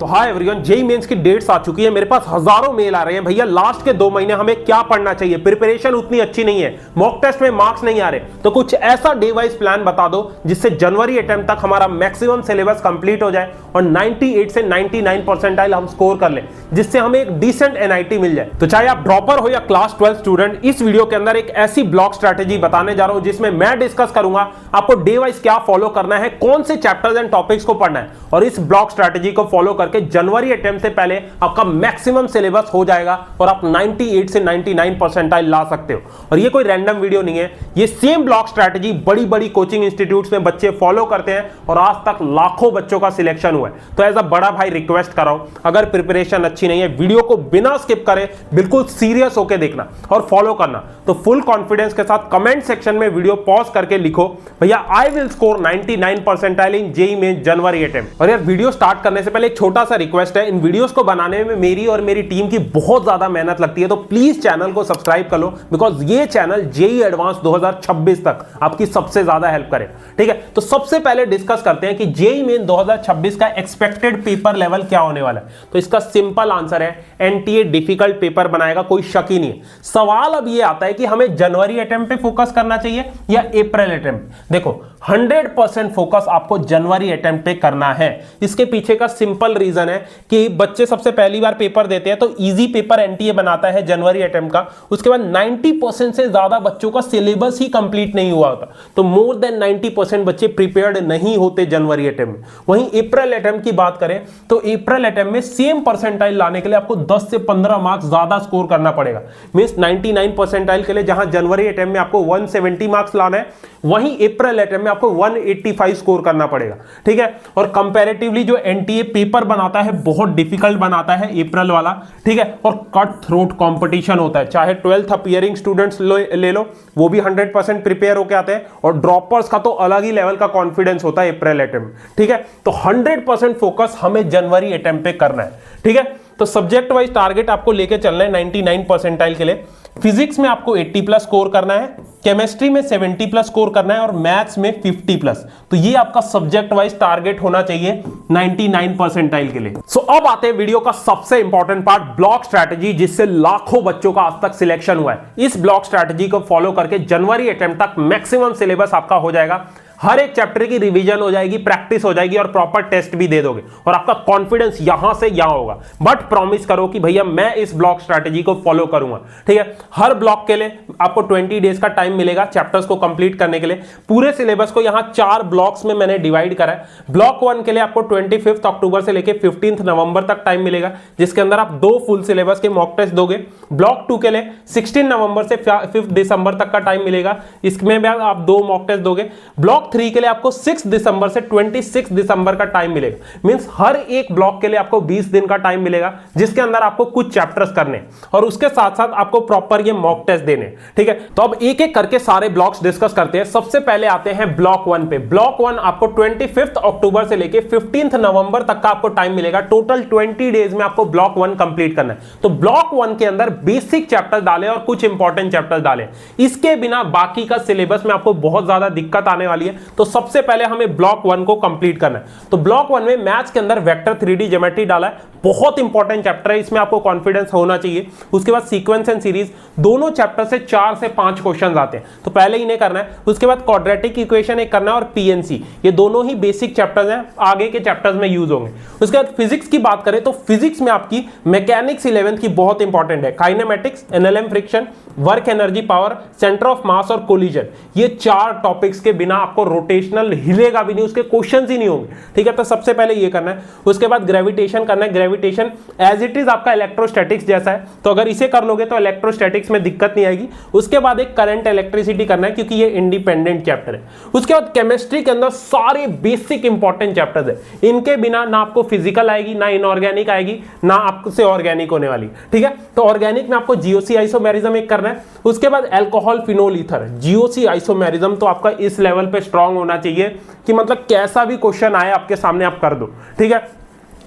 तो hi everyone, JEE mains की dates आ चुकी है। मेरे पास हजारों मेल आ रहे हैं, भैया लास्ट के 2 महीने हमें क्या पढ़ना चाहिए, प्रिपरेशन उतनी अच्छी नहीं है, मॉक टेस्ट में मार्क्स नहीं आ रहे, तो कुछ ऐसा डे वाइज प्लान बता दो जिससे जनवरी अटेम्प्ट तक हमारा मैक्सिमम सिलेबस कंप्लीट हो जाए और 98 से 99 परसेंटाइल हम स्कोर कर ले, जिससे हमें एक डिसेंट एनआईटी मिल जाए। तो चाहे आप ड्रॉपर हो या क्लास 12 स्टूडेंट, इस वीडियो के अंदर एक ऐसी ब्लॉक स्ट्रैटेजी बताने जा रहा हूं जिसमें मैं डिस्कस करूंगा आपको डे वाइज क्या फॉलो करना है, कौन से चैप्टर्स एंड टॉपिक्स को पढ़ना है, और इस ब्लॉक स्ट्रैटेजी को फॉलो करके जनवरी अटेम्प्ट से पहले आपका मैक्सिमम सिलेबस हो जाएगा और आप 98 से 99 परसेंटाइल ला सकते हो। और ये कोई रैंडम वीडियो नहीं है, ये सेम ब्लॉक स्ट्रैटेजी बड़ी बड़ी कोचिंग इंस्टीट्यूट्स में बच्चे फॉलो करते हैं और आज तक लाखों बच्चों का सिलेक्शन हुआ है। तो एज अ बड़ा भाई रिक्वेस्ट कर रहा हूं, अगर प्रिपरेशन अच्छी नहीं है, वीडियो को बिना स्किप करे बिल्कुल सीरियस होकर देखना और फॉलो करना। तो फुल कॉन्फिडेंस के साथ कमेंट सेक्शन में वीडियो पॉज करके लिखो, भैया I will score 99 percentile in JEE mains January attempt. और यार वीडियो स्टार्ट करने से पहले एक छोटा सा रिक्वेस्ट है, इन वीडियोस को बनाने में मेरी और मेरी टीम की बहुत ज्यादा मेहनत लगती है, तो प्लीज चैनल को सब्सक्राइब कर लो, बिकॉज ये चैनल जेईई एडवांस 2026 तक आपकी सबसे ज्यादा हेल्प करे। ठीक है, तो सबसे पहले डिस्कस करते हैं कि जेईई मेन 2026 का एक्सपेक्टेड पेपर लेवल क्या होने वाला है। तो इसका सिंपल आंसर है एनटीए डिफिकल्ट पेपर बनाएगा, कोई शक ही नहीं है। सवाल अब ये आता है कि हमें जनवरी अटेम्प्ट पे फोकस करना चाहिए या अप्रैल अटेम्प्ट। देखो 100% फोकस आपको जनवरी अटेम्प्ट पे करना है। इसके पीछे का सिंपल रीजन है कि बच्चे सबसे पहली बार पेपर देते हैं तो इजी पेपर एनटीए बनाता है जनवरी अटेम्प्ट का, उसके बाद 90% से ज्यादा बच्चों का सिलेबस ही कंप्लीट नहीं हुआ होता, तो मोर देन 90% बच्चे प्रिपेयर्ड नहीं होते जनवरी अटेम्प्ट में। वहीं अप्रैल अटेम्प्ट की बात करें तो अप्रैल अटेम्प्ट में सेम परसेंटाइल लाने के लिए आपको 10 से 15 मार्क्स ज्यादा स्कोर करना पड़ेगा। मींस 99 परसेंटाइल के लिए जहां जनवरी अटेम्प्ट में आपको 170 मार्क्स लाना है, वहीं अप्रैल अटेम्प्ट में आपको 185 स्कोर करना पड़ेगा। ठीक है, और कंपैरेटिवली जो एनटीए पेपर बनाता है बहुत डिफिकल्ट बनाता है अप्रैल वाला। ठीक है, और कट थ्रोट कंपटीशन होता है, चाहे 12th अपीयरिंग स्टूडेंट्स ले लो, वो भी 100% प्रिपेयर होकर आते हैं, और ड्रॉपर्स का तो अलग ही लेवल का कॉन्फिडेंस होता है अप्रैल अटेम्प्ट। ठीक है, तो 100% फोकस हमें जनवरी अटेम्प्ट पे करना है। ठीक है, तो सब्जेक्ट वाइज टारगेट आपको लेके चलना है 99 परसेंटाइल के लिए। फिजिक्स में आपको 80+ स्कोर करना है, केमिस्ट्री में 70+ स्कोर करना है और मैथ्स में 50+। तो ये आपका सब्जेक्ट वाइज टारगेट होना चाहिए 99 परसेंटाइल के लिए। सो अब आते हैं वीडियो का सबसे इंपॉर्टेंट पार्ट, ब्लॉक स्ट्रैटेजी, जिससे लाखों बच्चों का आज तक सिलेक्शन हुआ है। इस ब्लॉक स्ट्रैटेजी को फॉलो करके जनवरी अटेम्प्ट तक मैक्सिमम सिलेबस आपका हो जाएगा, हर एक चैप्टर की रिवीजन हो जाएगी, प्रैक्टिस हो जाएगी और प्रॉपर टेस्ट भी दे दोगे, और आपका कॉन्फिडेंस यहां से यहां होगा। बट प्रॉमिस करो कि भैया मैं इस ब्लॉक स्ट्रैटेजी को फॉलो करूंगा। ठीक है, हर ब्लॉक के लिए आपको 20 डेज का टाइम मिलेगा चैप्टर्स को कंप्लीट करने के लिए। पूरे सिलेबस को यहां 4 ब्लॉक्स में मैंने डिवाइड करा है। ब्लॉक 1 के लिए आपको 25 अक्टूबर से लेकर 15 नवंबर तक टाइम मिलेगा, जिसके अंदर आप 2 फुल सिलेबस के मॉक टेस्ट दोगे। ब्लॉक 2 के लिए 16 नवंबर से 5 दिसंबर तक का टाइम मिलेगा, इसमें भी आप 2 मॉक टेस्ट दोगे। ब्लॉक 3 के लिए आपको 6 दिसंबर से 26 दिसंबर का टाइम मिलेगा। मींस हर एक ब्लॉक के लिए आपको 20 दिन का टाइम मिलेगा, जिसके अंदर आपको कुछ चैप्टर्स करने और उसके साथ साथ आपको प्रॉपर ये मॉक टेस्ट देने। ठीक है, तो अब एक एक करके सारे ब्लॉक्स डिस्कस करते हैं। सबसे पहले आते हैं ब्लॉक 1 पे। ब्लॉक 1 आपको 25 अक्टूबर से लेकर 15 नवंबर तक का आपको टाइम मिलेगा। टोटल 20 डेज में आपको ब्लॉक 1 कंप्लीट करना है। तो ब्लॉक 1 के अंदर बेसिक चैप्टर डाले और कुछ इंपॉर्टेंट चैप्टर डाले, इसके बिना बाकी का सिलेबस में आपको बहुत ज्यादा दिक्कत आने वाली है। तो सबसे पहले हमें ब्लॉक 1 को कंप्लीट करना है। तो ब्लॉक 1 में मैथ्स के अंदर वेक्टर 3D ज्योमेट्री डाला है, बहुत इंपॉर्टेंट चैप्टर है, इसमें आपको कॉन्फिडेंस होना चाहिए। उसके बाद सीक्वेंस एंड सीरीज, दोनों चैप्टर से 4 से 5 क्वेश्चंस आते हैं, तो पहले इन्हें करना है। उसके बाद क्वाड्रेटिक इक्वेशन एक करना है और पीएनसी, ये दोनों ही बेसिक चैप्टर्स हैं, आगे के चैप्टर्स में यूज होंगे। उसके बाद फिजिक्स की बात करें तो फिजिक्स में आपकी मैकेनिक्स 11th की बहुत इंपॉर्टेंट है, kinematics, NLM friction, work energy power, centre of mass और कोलिजन, ये 4 टॉपिक्स के बिना आपको रोटेशनल हिलेगा भी नहीं, उसके क्वेश्चंस ही नहीं होंगे। ठीक है, तो सबसे पहले ये करना है। उसके बाद ग्रेविटेशन करना है। ग्रेविटेशन एज इट इज आपका इलेक्ट्रोस्टैटिक्स जैसा है, तो अगर इसे कर लोगे तो इलेक्ट्रोस्टैटिक्स में दिक्कत नहीं आएगी। उसके बाद एक करंट इलेक्ट्रिसिटी करना है, क्योंकि ये इंडिपेंडेंट चैप्टर है। उसके बाद केमिस्ट्री के अंदर सारे बेसिक इंपॉर्टेंट चैप्टर्स है, इनके बिना ना आपको फिजिकल आएगी, ना इनऑर्गेनिक आएगी, ना आपसे ऑर्गेनिक होने वाली। ठीक है, तो ऑर्गेनिक में आपको जीओसी आइसोमेरिज्म एक करना है। उसके बाद alcohol phenol ether, GOC isomerism तो आपका इस लेवल पे स्ट्रांग होना चाहिए कि मतलब कैसा भी क्वेश्चन आए आपके सामने आप कर दो। ठीक है,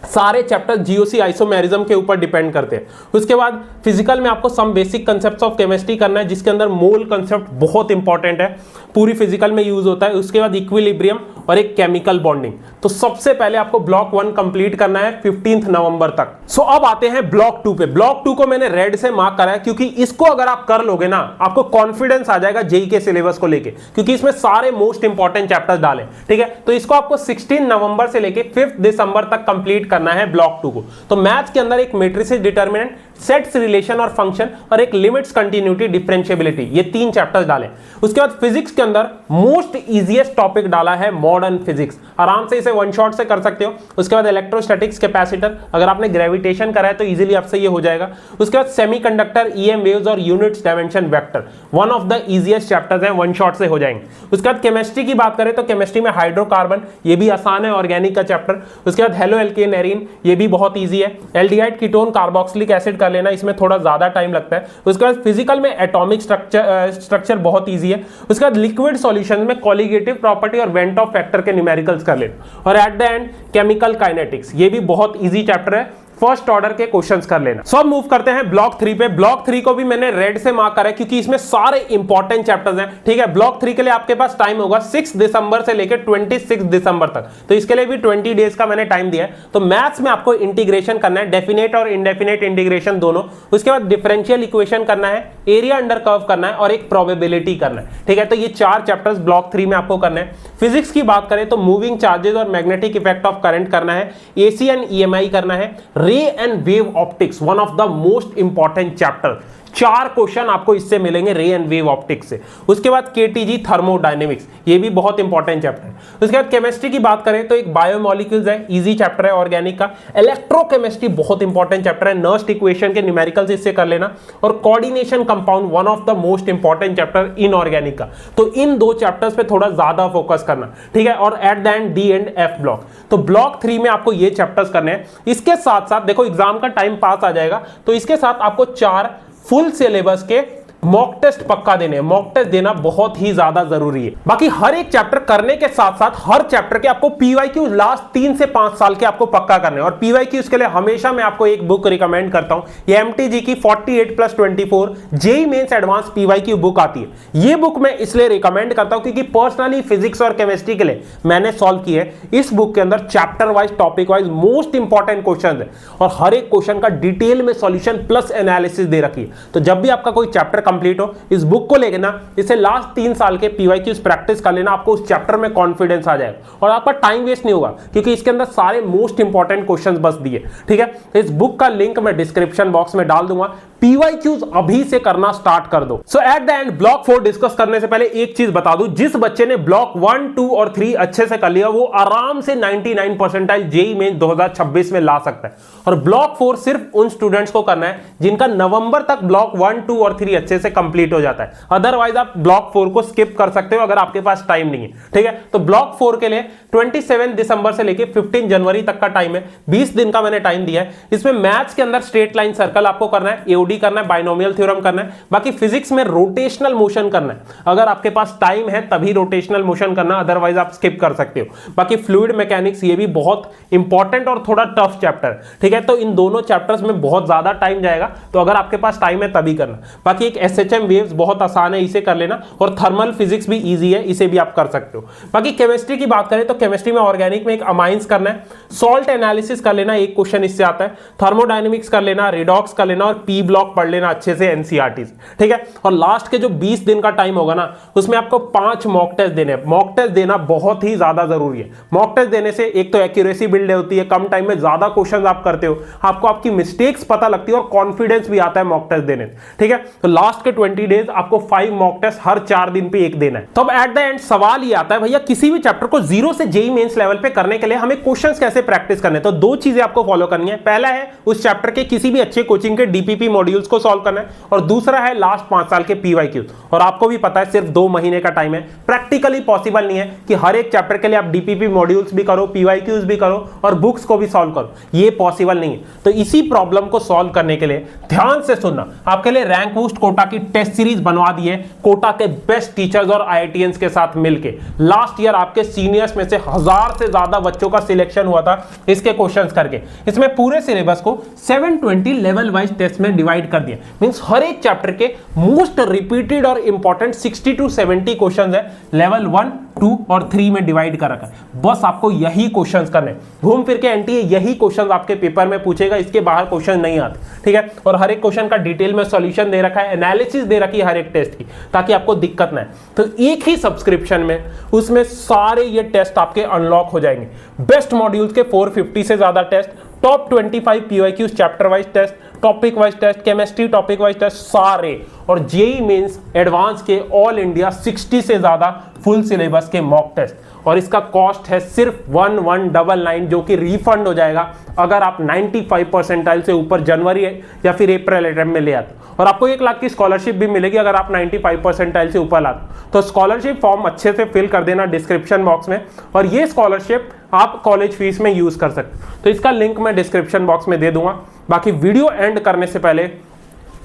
सारे चैप्टर जीओसी आइसोमेरिज्म के ऊपर डिपेंड करते हैं। उसके बाद फिजिकल में आपको some basic concepts of chemistry करना है, जिसके अंदर मोल कंसेप्ट बहुत इंपॉर्टेंट है, पूरी फिजिकल में यूज होता है। उसके बाद इक्विलिब्रियम और एक केमिकल बॉन्डिंग। तो सबसे पहले आपको ब्लॉक 1 कंप्लीट करना है 15 नवंबर तक। सो अब आते हैं ब्लॉक 2 पे। ब्लॉक 2 को मैंने रेड से मार्क करा है, क्योंकि इसको अगर आप कर लोगे ना, आपको कॉन्फिडेंस आ जाएगा जेई के सिलेबस को लेके, क्योंकि इसमें सारे मोस्ट इंपॉर्टेंट चैप्टर्स डाले। ठीक है, तो इसको आपको 16 नवंबर से लेके 5 दिसंबर तक कंप्लीट करना है ब्लॉक 2 को। तो मैथ्स के अंदर एक मैट्रिसेस डिटरमिनेंट, सेट्स रिलेशन और फंक्शन, और एक लिमिट्स कंटिन्यूटी डिफरेंशिएबिलिटी, ये 3 चैप्टर्स डाले। उसके बाद फिजिक्स के अंदर मोस्ट इजीएस्ट टॉपिक डाला है मॉडर्न फिजिक्स। आराम से इसे वन शॉट से कर सकते हो। उसके बाद इलेक्ट्रोस्टैटिक्स, कैपेसिटर, अगर आपने ग्रेविटेशन करा है तो इजीली आपसे ये हो जाएगा। उसके बाद सेमीकंडक्टर, ईएम वेव्स और units dimension vector, one of the easiest chapters हैं, वन शॉट से हो जाएंगे। उसके बाद केमिस्ट्री की बात करें तो केमिस्ट्री में हाइड्रोकार्बन, ये भी आसान है, ऑर्गेनिक का चैप्टर। उसके बाद हेलो एल्केन एरीन, ये भी बहुत ईजी है। एल्डिहाइड कीटोन कार्बोक्सिलिक एसिड कर लेना, इसमें थोड़ा ज्यादा टाइम लगता है। उसके बाद फिजिकल में एटॉमिक स्ट्रक्चर बहुत ईजी है। उसके बाद लिक्विड सॉल्यूशन में कॉलिगेटिव प्रॉपर्टी और वेंट ऑफ फैक्टर के न्यूमेरिकल्स कर लेना। और eight the and chemical kinetics, ये भी बहुत इजी चैप्टर है, फर्स्ट ऑर्डर के क्वेश्चंस कर लेना। सब मूव करते हैं ब्लॉक 3 पे। ब्लॉक 3 को भी मैंने रेड से मार्क करा है, क्योंकि इसमें सारे इंपॉर्टेंट चैप्टर्स हैं। ठीक है, ब्लॉक 3 के लिए आपके पास टाइम होगा 6 दिसंबर से लेकर 26 दिसंबर तक, तो इसके लिए भी 20 डेज का मैंने टाइम दिया है। तो मैथ्स में आपको इंटीग्रेशन करना है, डेफिनेट और इनडेफिनेट इंटीग्रेशन दोनों। उसके बाद डिफरेंशियल इक्वेशन करना है, एरिया अंडर कर्व करना है और एक प्रोबेबिलिटी करना है। ठीक है, तो ये 4 चैप्टर्स ब्लॉक 3 में आपको करना है। फिजिक्स की बात करें तो मूविंग चार्जेस और मैग्नेटिक इफेक्ट ऑफ करंट करना है, एसी एंड ईएमआई करना है, रे and wave optics, one of the most important chapter. 4 question आपको इससे मिलेंगे रे एंड वेव ऑप्टिक्स से। उसके बाद केटीजी थर्मोडायनेमिक्स, ये भी बहुत इंपॉर्टेंट चैप्टर है। उसके बाद केमिस्ट्री की बात करें तो एक बायोमोलिक्यूल्स है, इजी चैप्टर है ऑर्गेनिक का। इलेक्ट्रोकेमिस्ट्री बहुत इंपॉर्टेंट चैप्टर है, नर्स्ट इक्वेशन के न्यूमेरिकल्स इससे कर लेना। और coordination compound, one of the most important chapter in organic का। तो इन 2 चैप्टर्स पे थोड़ा ज्यादा फोकस करना। ठीक है, और eight the and D and F block. तो ब्लॉक 3 में आपको ये चैप्टर्स करने हैं। इसके साथ साथ देखो एग्जाम का टाइम पास आ जाएगा, तो इसके साथ आपको 4 फुल सिलेबस के मॉक टेस्ट पक्का देने। मॉक टेस्ट देना बहुत ही ज्यादा जरूरी है। बाकी हर एक चैप्टर करने के साथ साथ हर चैप्टर के आपको पीवाईक्यू लास्ट 3 से 5 साल के आपको पक्का करने। और पीवाईक्यूज के लिए हमेशा मैं आपको एक बुक रिकमेंड करता हूं, ये एमटीजी की 48+24 JEE mains advance PYQ book आती है। ये बुक मैं इसलिए रिकमेंड करता हूं क्योंकि पर्सनली फिजिक्स और केमिस्ट्री के लिए मैंने सॉल्व की है। इस बुक के अंदर chapter wise, topic wise most important question है और हर एक क्वेश्चन का डिटेल में सॉल्यूशन प्लस एनालिसिस दे रखी है। तो जब भी आपका कोई चैप्टर कंप्लीट हो, इस बुक को लेके ना इसे लास्ट 3 साल के पीवाईक्यूज प्रैक्टिस कर लेना, आपको उस चैप्टर में कॉन्फिडेंस आ जाएगा और आपका टाइम वेस्ट नहीं होगा, क्योंकि इसके अंदर सारे मोस्ट इंपॉर्टेंट क्वेश्चंस बस दिए। ठीक है, इस बुक का लिंक मैं डिस्क्रिप्शन बॉक्स में डाल दूंगा। पीवाईक्यूज अभी से करना स्टार्ट कर दो। So at the end block 4 discuss करने से पहले एक चीज बता दूं, जिस बच्चे ने ब्लॉक 1, 2 और 3 अच्छे से कर लिया वो आराम से 99 परसेंटाइल जेईई मेंस 2026 में ला सकता है। और ब्लॉक 4 सिर्फ उन स्टूडेंट्स को करना है जिनका नवंबर तक ब्लॉक 1, 2 और 3 अच्छे से कंप्लीट हो जाता है। अदरवाइज आप ब्लॉक 4 को स्किप कर सकते हो अगर आपके पास टाइम नहीं है। ठीक है, तो ब्लॉक 4 के लिए 27 दिसंबर से लेकर 15 जनवरी तक का टाइम है। 20 दिन का मैंने टाइम दिया है। इसमें मैथ्स के अंदर स्ट्रेट लाइन सर्कल आपको करना है, एओडी करना है, बाइनोमियल थ्योरम करना है। बाकी फिजिक्स में रोटेशनल मोशन करना है। अगर आपके पास टाइम है तभी रोटेशनल मोशन करना, अदरवाइज आप स्किप कर सकते हो। बाकी फ्लूइड मैकेनिक्स, ये भी बहुत इंपॉर्टेंट और थोड़ा टफ चैप्टर। ठीक है, तो इन दोनों चैप्टर्स में बहुत ज्यादा टाइम जाएगा, तो अगर आपके पास टाइम है तभी करना। बाकी एक एसएचएम वेव्स बहुत आसान है, इसे कर लेना। और थर्मल फिजिक्स भी इजी है, इसे भी आप कर सकते हो। बाकी केमिस्ट्री की बात करें तो केमिस्ट्री में ऑर्गेनिक में एक अमाइंस करना है, सॉल्ट एनालिसिस कर लेना, एक क्वेश्चन इससे आता है। थर्मोडायनेमिक्स कर लेना, रिडॉक्स कर लेना और पी ब्लॉक पढ़ लेना अच्छे से एनसीईआरटी। ठीक है, और लास्ट के जो 20 दिन का टाइम होगा ना, उसमें आपको 5 मॉक टेस्ट देने। मॉक टेस्ट देना बहुत ही ज्यादा जरूरी है। मॉक टेस्ट देने से एक तो एक्यूरेसी बिल्ड होती है, कम टाइम में ज्यादा क्वेश्चंस आप करते हो, आपको आपकी मिस्टेक्स पता लगती है और कॉन्फिडेंस भी आता है मॉक टेस्ट देने। ठीक है, तो लास्ट के 20 डेज आपको 5 मॉक टेस्ट हर 4 दिन पे एक देना है। तो अब एट द एंड सवाल ये आता है, भैया किसी भी चैप्टर को 0 से जेईई मेंस लेवल पे करने के लिए हमें क्वेश्चंस कैसे प्रैक्टिस करने हैं? तो 2 चीजें आपको फॉलो करनी है। पहला है उस चैप्टर के किसी भी अच्छे कोचिंग के डीपीपी मॉड्यूल्स को सॉल्व करना है, और दूसरा है लास्ट 5 साल के पीवाईक्यूज। और आपको भी पता है सिर्फ 2 महीने का टाइम है, प्रैक्टिकली पॉसिबल नहीं है कि हर एक चैप्टर के लिए आप डीपीपी मॉड्यूल्स भी करो, पीवाईक्यूज भी करो और बुक्स को भी सॉल्व करो, ये पॉसिबल नहीं है। तो इसी प्रॉब्लम को सॉल्व करने के लिए ध्यान से सुनना, आपके लिए रैंक बूस्ट कोटा कोटा की टेस्ट सीरीज बनवा दी है कोटा के बेस्ट टीचर्स और आईआईटीएंस के साथ मिलके। लास्ट ईयर आपके सीनियर्स में से 1000 से ज्यादा बच्चों का सिलेक्शन हुआ था इसके क्वेश्चंस करके। इसमें पूरे सिलेबस को 720 लेवल वाइज टेस्ट में डिवाइड कर दिया। मींस हर एक चैप्टर के मोस्ट रिपीटेड और इंपॉर्टेंट 60 to 70 क्वेश्चन है लेवल 1, 2 और 3 में डिवाइड कर रखा है। बस आपको यही क्वेश्चंस करने, घूम फिर के एनटीए यही क्वेश्चंस आपके पेपर में पूछेगा, इसके बाहर क्वेश्चन नहीं आते, ठीक है। और हर एक क्वेश्चन का डिटेल में सॉल्यूशन दे रखा है, एनालिसिस दे रखी है हर एक टेस्ट की, ताकि आपको दिक्कत ना है। तो एक ही सब्सक्रिप्शन में उसमें सारे ये टेस्ट आपके अनलॉक हो जाएंगे। बेस्ट मॉड्यूल्स के 450 से ज्यादा test, top 25 PYQs chapter wise test, topic wise test, chemistry topic wise test सारे, और जेई मेंस एडवांस के ऑल इंडिया 60 से ज्यादा फुल सिलेबस के मॉक टेस्ट। और इसका कॉस्ट है सिर्फ 1199, जो कि रिफंड हो जाएगा अगर आप 95 परसेंटाइल से ऊपर जनवरी या फिर अप्रैल अटेम्प्ट में ले आते। और आपको 1 लाख की स्कॉलरशिप भी मिलेगी अगर आप 95 परसेंटाइल से ऊपर लाते। तो स्कॉलरशिप फॉर्म अच्छे से फिल कर देना डिस्क्रिप्शन बॉक्स में, और ये स्कॉलरशिप आप कॉलेज फीस में यूज कर सकते। तो इसका लिंक मैं डिस्क्रिप्शन बॉक्स में दे दूंगा। बाकी वीडियो एंड करने से पहले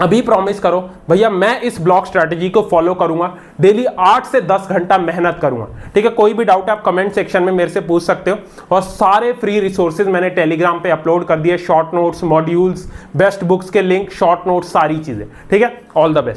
अभी प्रॉमिस करो भैया, मैं इस ब्लॉक स्ट्रैटेजी को फॉलो करूंगा, डेली 8 से 10 घंटा मेहनत करूंगा, ठीक है। कोई भी डाउट है आप कमेंट सेक्शन में मेरे से पूछ सकते हो। और सारे फ्री रिसोर्सेज मैंने टेलीग्राम पे अपलोड कर दिए, short notes, modules, best books के लिंक, शॉर्ट नोट्स, सारी चीजें, ठीक है। All the best.